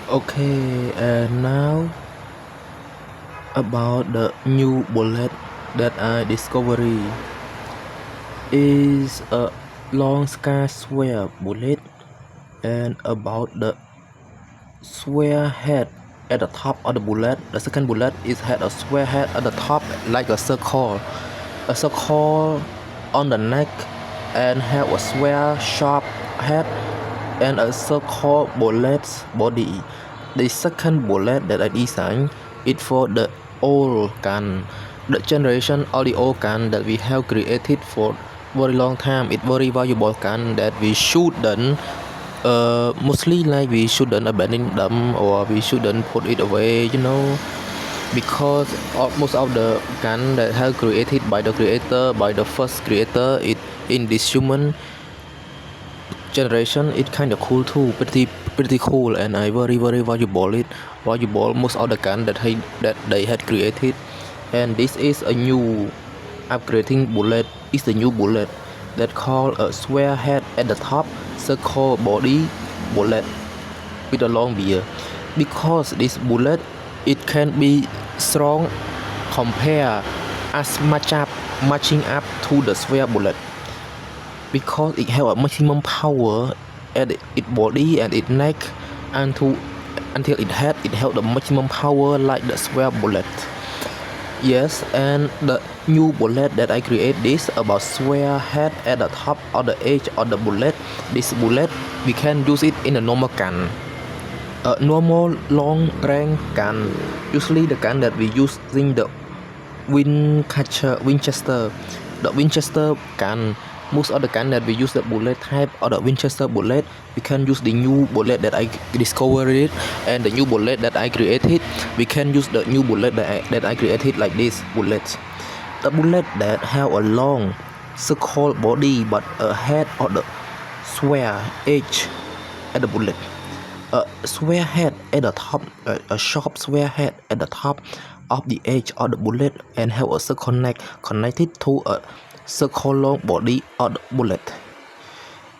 Okay, and now about the new bullet that I discovered is a long scar square bullet, and about the square head at the top of the bullet. The second bullet is had a square head at the top like a circle on the neck, and have a square sharp head and a circle bullet body. The second bullet that I designed it for the old gun, the generation of the old gun that we have created for very long time. It's very valuable gun that we shouldn't mostly like we shouldn't abandon them or we shouldn't put it away, because most of the gun that have created by the creator, by the first creator, it in this human generation, it kind of cool too, pretty cool, and I very valuable most of the gun that they had created. And this is a new upgrading bullet. Is the new bullet that called a square head at the top, circle body bullet with a long beard. Because this bullet it can be strong compare as matching up to the square bullet, because it have a maximum power at its body and its neck until it held the maximum power like the square bullet. Yes, and the new bullet that I create this about square head at the top of the edge of the bullet. This bullet we can use it in a normal gun, a normal long range gun. Usually the gun that we using the Winchester, the Winchester gun. Most of the gun that we use the bullet type or the Winchester bullet, we can use the new bullet that I discovered it, and the new bullet that I created. We can use the new bullet that I created like this bullet. The bullet that have a long circle body but a head of the square edge at the bullet. A square head at the top, a sharp square head at the top of the edge of the bullet, and have a circle neck connected to a circle long body of the bullet.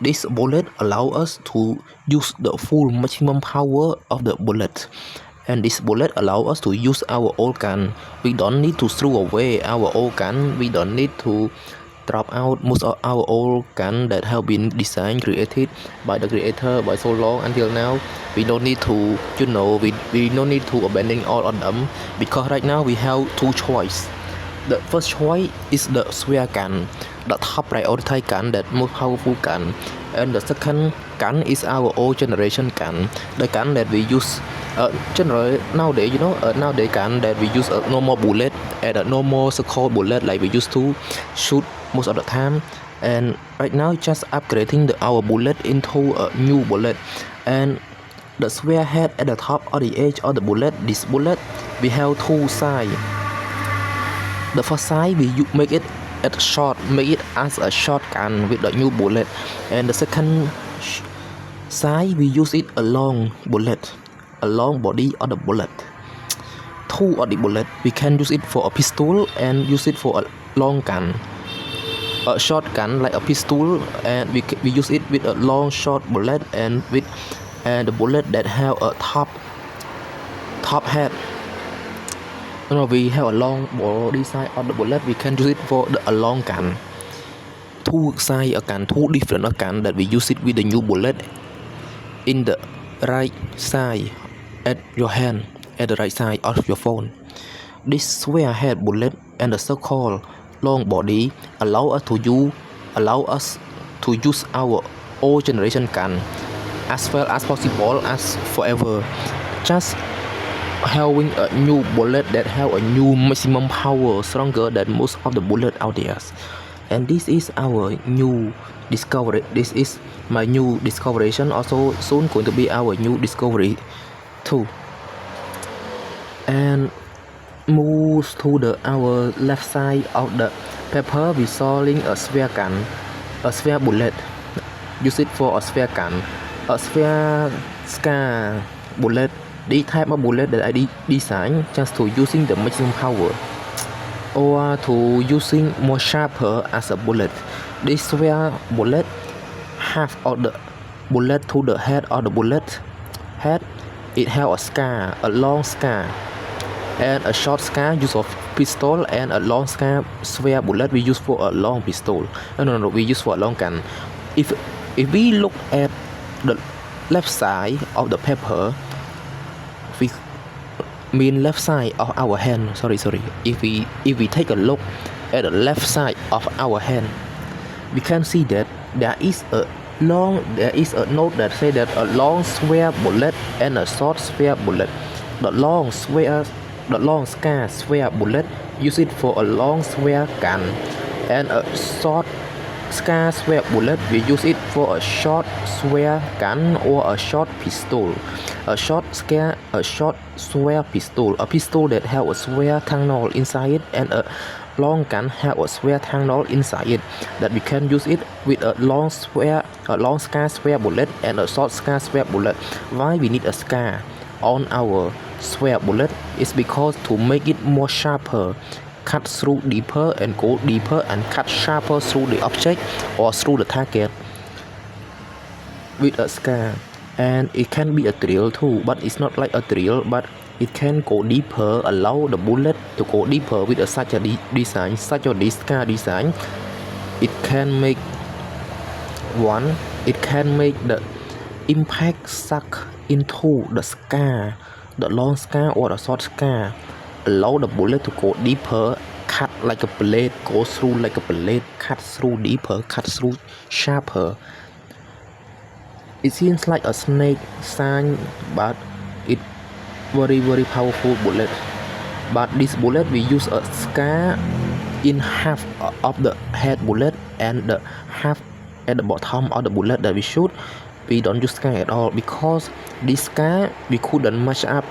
This bullet allows us to use the full maximum power of the bullet, and this bullet allows us to use our old gun. We don't need to throw away our old gun. We don't need to drop out most of our old gun that have been designed, created by the creator by so long until now. We don't need to, we don't need to abandon all of them, because right now we have two choices. The first choice is the square gun, the top priority gun, that most powerful gun, and the second gun is our old generation gun, the gun that we use generally nowadays. Nowadays gun that we use a normal bullet and a normal circle bullet like we used to shoot most of the time. And right now just upgrading our bullet into a new bullet, and the square head at the top of the edge of the bullet. This bullet we have two sides. The first side we make it at short, make it as a shotgun with the new bullet, and the second side we use it a long bullet, a long body of the bullet. Two of the bullet we can use it for a pistol and use it for a long gun, a shotgun like a pistol, and we use it with a long short bullet and the bullet that have a top head. We have a long body side of the bullet. We can use it for a long gun. Two side a gun, two different gun that we use it with the new bullet in the right side at your hand, at the right side of your phone. This square head bullet and the circle long body allow us to use our old generation gun as well as possible as forever. Just having a new bullet that have a new maximum power, stronger than most of the bullet out there. And this is our new discovery. This is my new discovery, also soon going to be our new discovery too. And move to our left side of the paper, we sawing a spare gun, a spare bullet. Use it for a spare gun, a spare scar bullet. The type of bullet that I design just to using the maximum power or to using more sharper as a bullet. This square bullet, half of the bullet to the head of the bullet head it have a scar, a long scar, and a short scar use of pistol, and a long scar sphere bullet we use for a long pistol. No, we use for a long gun. If we look at the left side of the paper, we mean left side of our hand. Sorry. If we take a look at the left side of our hand, we can see that there is a note that say that a long square bullet and a short square bullet. The long scar square bullet use it for a long square gun, and a short scar square bullet we use it for a short square gun or a short pistol. A short square pistol, a pistol that have a square tunnel inside it, and a long gun have a square tunnel inside it, that we can use it with a long scar square bullet and a short scar square bullet. Why we need a scar on our square bullet? Is because to make it more sharper, cut through deeper and go deeper and cut sharper through the object or through the target with a scar. And it can be a drill too, but it's not like a drill, but it can go deeper, allow the bullet to go deeper with such a design, such a scar design. It can make the impact suck into the scar, the long scar or the short scar, allow the bullet to go deeper, cut like a blade, go through like a blade, cut through deeper, cut through sharper. It seems like a snake sign, but it very powerful bullet. But this bullet we use a scar in half of the head bullet, and the half at the bottom of the bullet that we shoot, we don't use scar at all, because this scar we couldn't match up,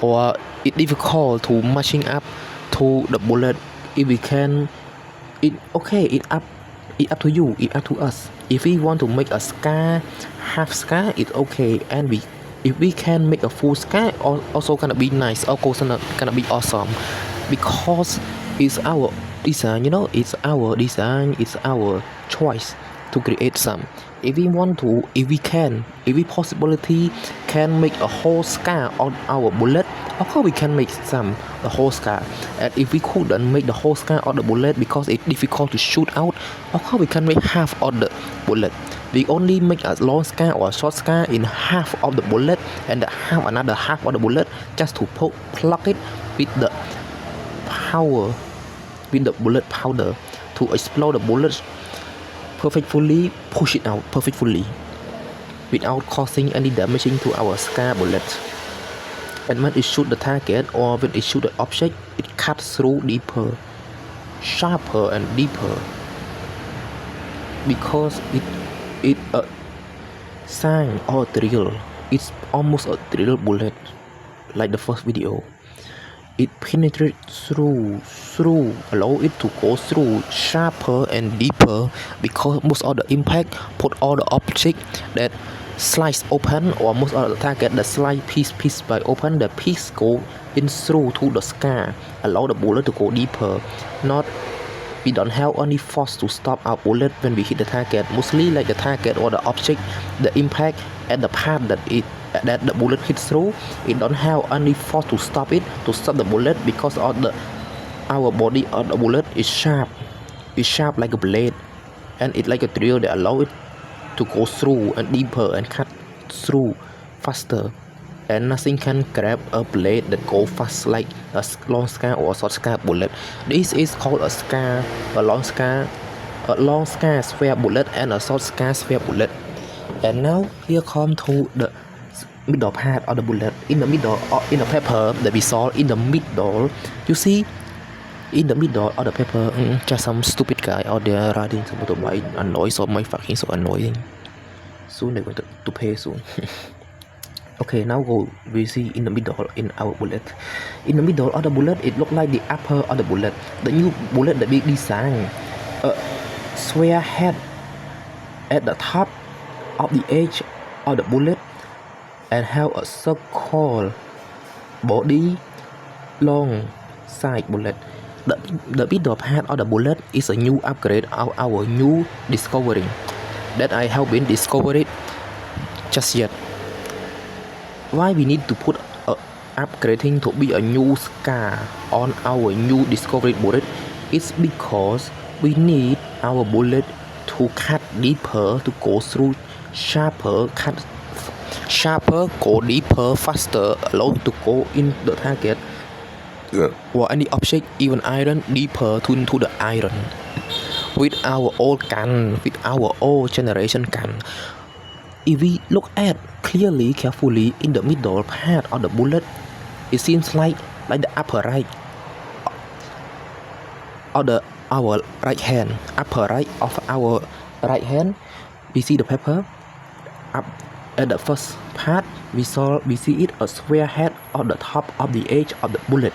or it's difficult to matching up to the bullet. If we can, it up to you, it up to us. If we want to make a scar, half scar, it's okay, and if we can make a full scar, also gonna be nice, also gonna be awesome, because it's our design, it's our design, it's our choice to create some. If we possibility can make a whole scar on our bullet, of course we can make the whole scar. And if we couldn't make the whole scar on the bullet because it's difficult to shoot out, of course we can make half of the bullet. We only make a long scar or a short scar in half of the bullet, and another half of the bullet just to plug it with the power, with the bullet powder, to explode the bullet perfectly, push it out perfectly without causing any damaging to our scar bullet. And when it shoot the target or when it shoot the object, it cuts through deeper, sharper and deeper, because it a sign or drill. It's almost a drill bullet, like the first video. It penetrates through, allow it to go through sharper and deeper, because most of the impact put all the object that slice open, or most of the target that slice piece by open, the piece go in through to the scar, allow the bullet to go deeper. We don't have any force to stop our bullet when we hit the target. Mostly like the target or the object, the impact at the part that the bullet hits through, it don't have any force to stop the bullet, because of our body of the bullet is sharp. It's sharp like a blade, and it's like a drill that allow it to go through and deeper and cut through faster. And nothing can grab a blade that go fast like a long scar or a short scar bullet. This is called a scar, a long scar sphere bullet, and a short scar sphere bullet. And now here come to the middle part of the bullet. In the middle, in the paper that we saw, in the middle, you see, in the middle of the paper, just some stupid guy out there riding some motorbike, annoying, so my fucking so annoying. Soon they're going to pay soon. Okay, now we see in the middle in our bullet. In the middle of the bullet, it look like the upper of the bullet. The new bullet that we designed, a square head at the top of the edge of the bullet, and have a circle body, long side bullet. The middle part of the bullet is a new upgrade of our new discovery that I have been discovered just yet. why we need to put upgrading to be a new scar on our new discovery bullet? It's because we need our bullet to cut deeper, to go through sharper, go deeper, faster, allow to go in the target or any object, even iron, deeper into the iron. With our old gun, with our old generation gun, if we look at clearly, carefully in the middle part of the bullet, it seems like the upper right of our right hand, upper right of our right hand, we see the paper. Up at the first part, we see it a square head on the top of the edge of the bullet,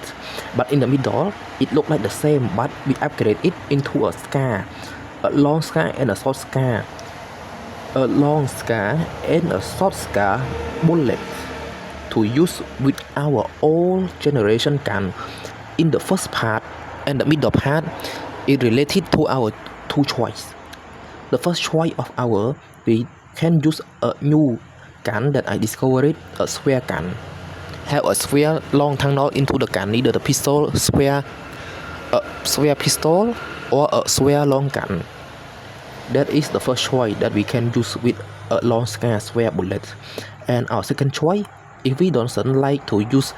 but in the middle it look like the same, but we upgrade it into a scar, a long scar and a short scar, a long scar and a short scar bullet to use with our old generation gun. In the first part and the middle part, it related to our two choice. The first choice of our, we can use a new gun that I discovered, a square gun. Have a square long tunnel into the gun, either the pistol, square pistol or a square long gun. That is the first choice that we can use with a long square bullet. And our second choice, if we don't like to use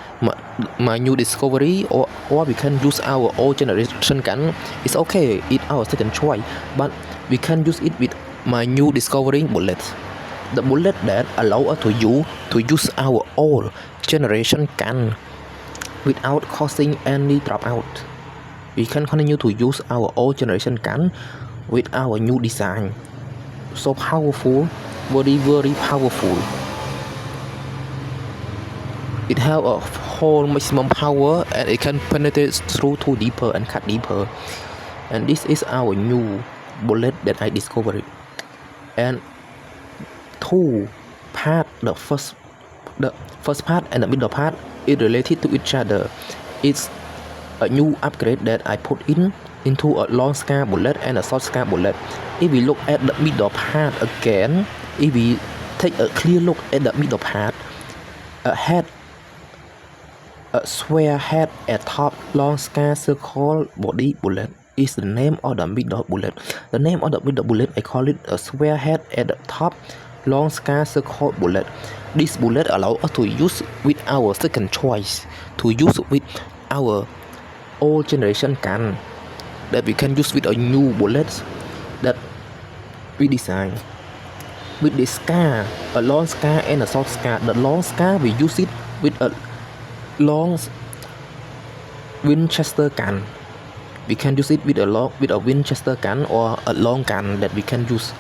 my new discovery, or we can use our old generation gun, it's okay, it's our second choice, but we can use it with my new discovery bullet, the bullet that allow us to use our old generation gun without causing any dropout. We can continue to use our old generation gun with our new design. So powerful, very very powerful. It have a whole maximum power, and it can penetrate through to deeper and cut deeper. And this is our new bullet that I discovered. And two part, the first part and the middle part, is related to each other. It's a new upgrade that I put into a long scar bullet and a short scar bullet. If we look at the middle part again, if we take a clear look at the middle part, a square head at top, long scar circle body bullet is the name of the middle bullet. The name of the middle bullet, I call it a square head at the top, long scar circle bullet. This bullet allow us to use with our second choice, to use with our old generation gun, that we can use with a new bullets that we design. With this scar, a long scar and a short scar. The long scar, we use it with a long Winchester gun. We can use it with a Winchester gun or a long gun that we can use.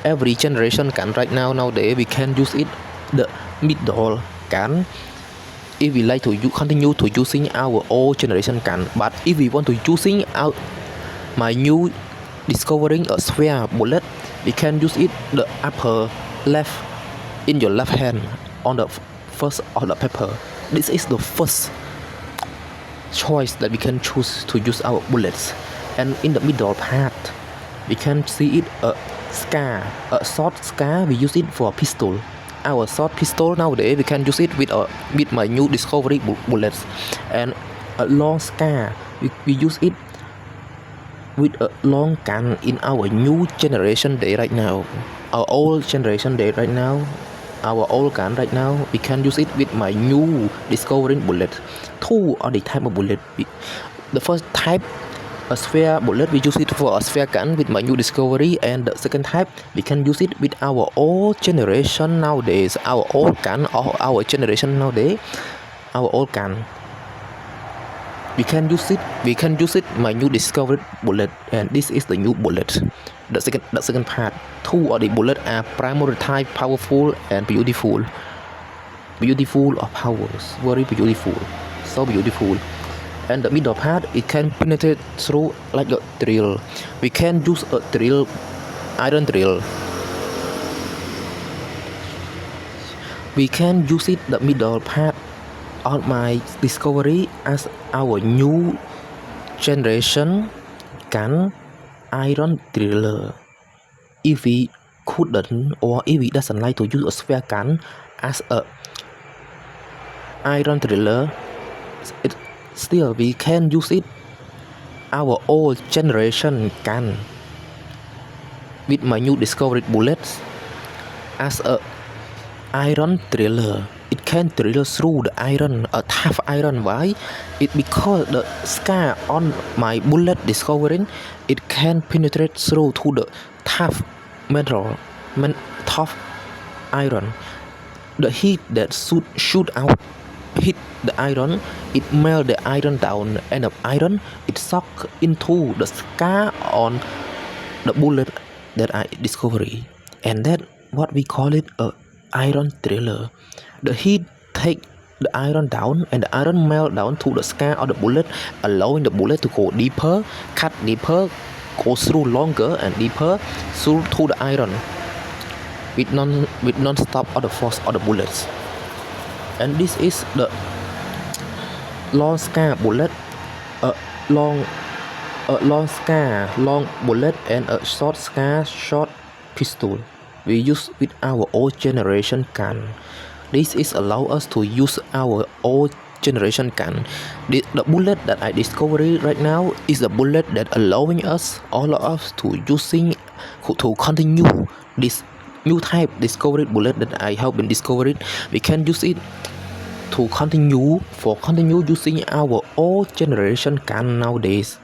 Every generation gun right nowadays, we can use it the middle gun. If we like to continue to using our old generation gun, but if we want to using out my new discovering a square bullet, we can use it the upper left in your left hand on the first of the paper. This is the first choice that we can choose to use our bullets. And in the middle part, we can see it a scar, a short scar. We use it for pistol. Our short pistol nowadays, we can use it with my new discovery bullets. And a long scar, we use it with a long gun in our new generation day right now. Our old generation day right now, our old gun right now, we can use it with my new discovering bullet. Two are the type of bullet. The first type, a sphere bullet, we use it for a sphere gun with my new discovery. And the second type, we can use it with our old generation nowadays, our old gun or our generation nowadays, our old gun. We can use it my new discovered bullet, and this is the new bullet. The second part, two of the bullet are primary type, powerful and beautiful of powers, very beautiful, so beautiful. And the middle part, it can penetrate through like a drill. We can use a drill, iron drill. We can use it the middle part on my discovery as our new generation gun, iron driller. If we couldn't, or if we doesn't like to use a sphere gun as a iron driller, still we can use it our old generation gun with my new discovered bullets as a iron driller. It can drill through the iron, a tough iron. Why? It because the scar on my bullet discovering it can penetrate through to the tough metal, tough iron. The heat that shoot out hit the iron, it melt the iron down, and the iron it suck into the scar on the bullet that I discovered, and that what we call it a iron driller. The heat take the iron down, and the iron melt down to the scar of the bullet, allowing the bullet to go deeper, cut deeper, go through longer and deeper through to the iron with non-stop of the force of the bullets. And this is the long scar bullet, a long scar long bullet, and a short scar short pistol we use with our old generation gun. This is allow us to use our old generation gun. The bullet that I discovered right now is the bullet that allowing us, all of us, to continue this new type discovered bullet that I have been discovered. We can use it to continue using our old generation gun nowadays.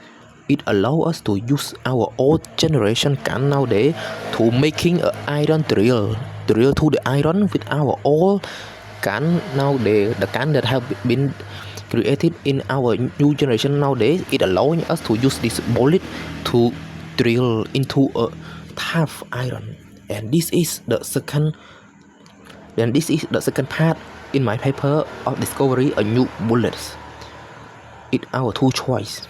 It allow us to use our old generation gun nowadays to making a iron drill to the iron with our old gun nowadays. The gun that have been created in our new generation nowadays, it allowing us to use this bullet to drill into a tough iron. And this is the second part in my paper of discovery a new bullets. It our two choice.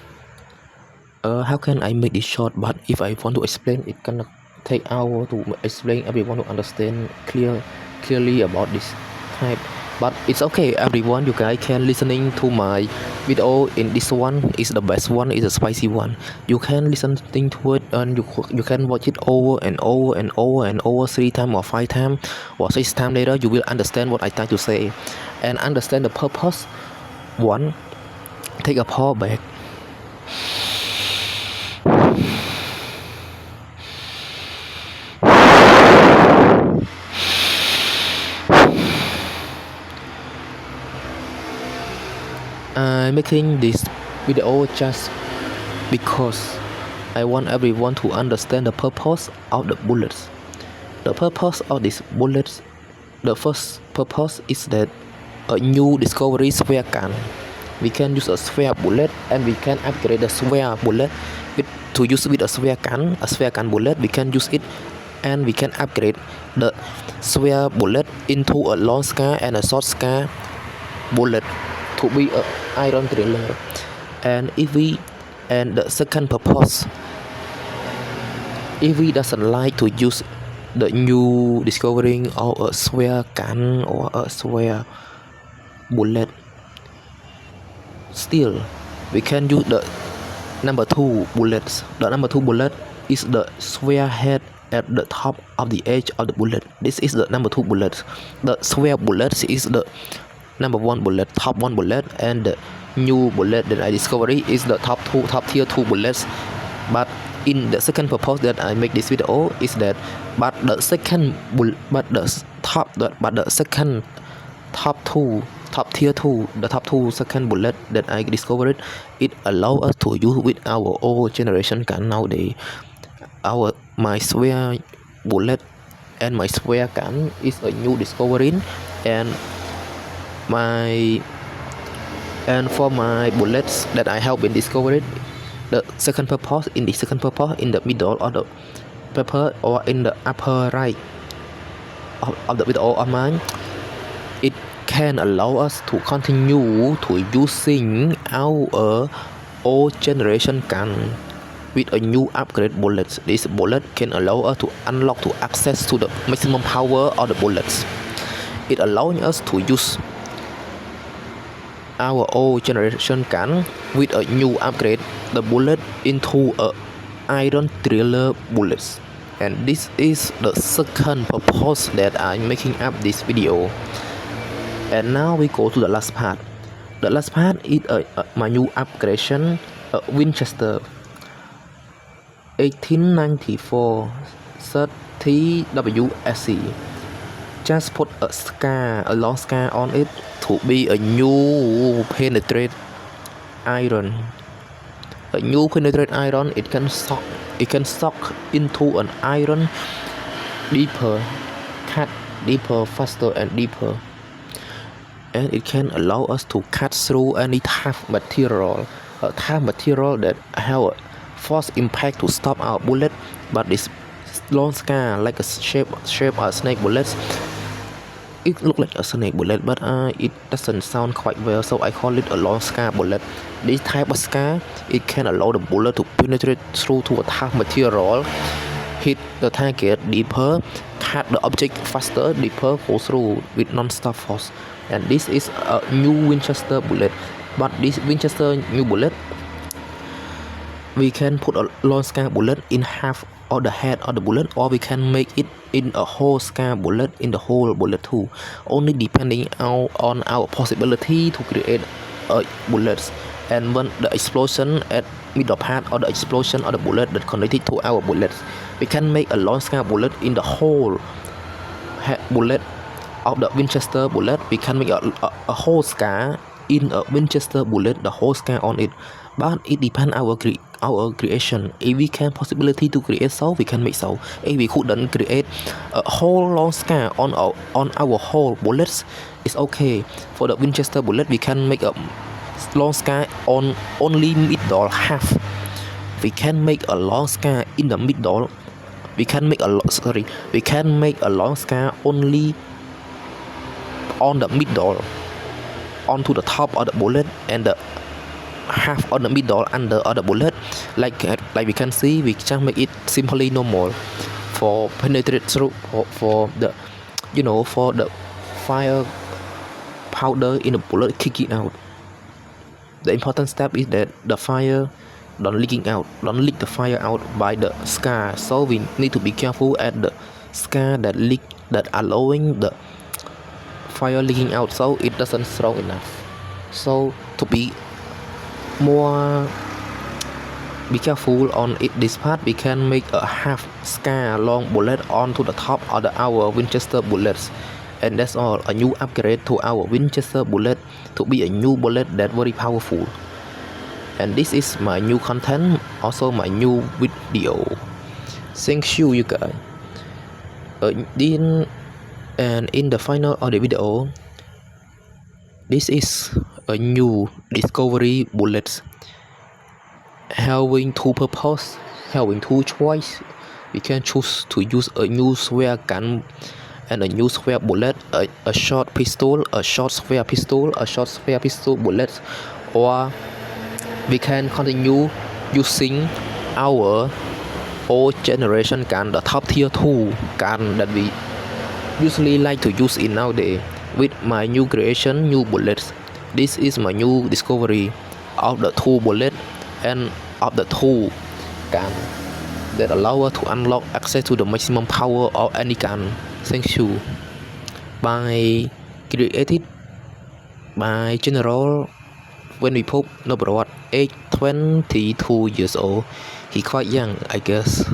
How can I make this short? But if I want to explain, it can take hours to explain. Everyone to understand clearly about this type. But it's okay, everyone. You guys can listening to my video. In this one is the best one, is a spicy one. You can listen to it and you can watch it over and over and over and over 3 times or 5 times or 6 times later. You will understand what I try to say and understand the purpose. One, take a pause back. I'm making this video just because I want everyone to understand the purpose of the bullets. The purpose of these bullets, the first purpose is that a new discovery sphere gun. We can use a sphere bullet and we can upgrade the sphere bullet to use with a sphere gun bullet. We can use it and we can upgrade the sphere bullet into a long scar and a short scar bullet to be a iron driller. And the second purpose, if we doesn't like to use the new discovering of a sphere gun or a sphere bullet, still we can use the number 2 bullets. The number 2 bullet is the sphere head at the top of the edge of the bullet. This is the number 2 bullet. The sphere bullet is the number 1 bullet, top 1 bullet, and the new bullet that I discovered is the top tier 2 bullets. But in the second purpose that I make this video is that the second top 2 second bullet that I discovered, it allow us to use with our old generation gun nowadays. My sphere bullet and my sphere gun is a new discovery, and for my bullets that I have been discovered, the second purpose, in the middle of the paper or in the upper right of the video of mine, it can allow us to continue to using our old generation gun with a new upgrade bullets. This bullet can allow us to unlock to access to the maximum power of the bullets. It allowing us to use our old generation gun with a new upgrade the bullet into a iron driller bullets. And this is the second purpose that I'm making up this video. And now we go to the last part. The last part is my new upgradation, Winchester 1894 30 WSC. Just put a long scar on it to be a new penetrate iron. A new penetrate iron, it can suck into an iron deeper, cut deeper, faster and deeper, and it can allow us to cut through any tough material that have a force impact to stop our bullet. But this long scar like a shape of snake bullets. It looks like a snake bullet, but it doesn't sound quite well, so I call it a long scar bullet. This type of scar, it can allow the bullet to penetrate through to a tough material, hit the target deeper, cut the object faster, deeper, go through with non-stop force. And this is a new Winchester bullet. But this Winchester new bullet, we can put a long scar bullet in half of the head of the bullet, or we can make it in a whole scar bullet in the whole bullet too, only depending on our possibility to create bullets. And when the explosion at middle part of the explosion of the bullet that connected to our bullets, we can make a long scar bullet in the whole bullet of the Winchester bullet. We can make a whole scar in a Winchester bullet, the whole scar on it. But it depends our creation. If we can possibility to create so, we can make so. If we couldn't create a whole long scar on our whole bullets, it's okay. For the Winchester bullet, we can make a long scar on only middle half. We can make a long scar in the middle. We can make a long scar only on the middle, onto the top of the bullet, and the half on the middle under the bullet. Like we can see, we just make it simply normal for penetrate through for the for the fire powder in the bullet kicking out. The important step is that the fire don't leak the fire out by the scar. So we need to be careful at the scar that allowing the fire leaking out, so it doesn't strong enough. So to be more careful on this part, we can make a half scar long bullet onto the top of our Winchester bullets. And that's all, a new upgrade to our Winchester bullet to be a new bullet that very powerful. And this is my new content, also my new video. Thank you guys. And in the final of the video, this is a new discovery bullets having two purpose, having two choice. We can choose to use a new square gun and a new square bullet, a short pistol, a short square pistol, bullets, or we can continue using our old generation gun, the top tier 2 gun that we usually like to use in nowadays, with my new creation, new bullets. This is my new discovery of the 2 bullet and of the 2 gun that allow us to unlock access to the maximum power of any gun. Thank you. By created by General when we put Nobrod, age 22 years old. He quite young, I guess.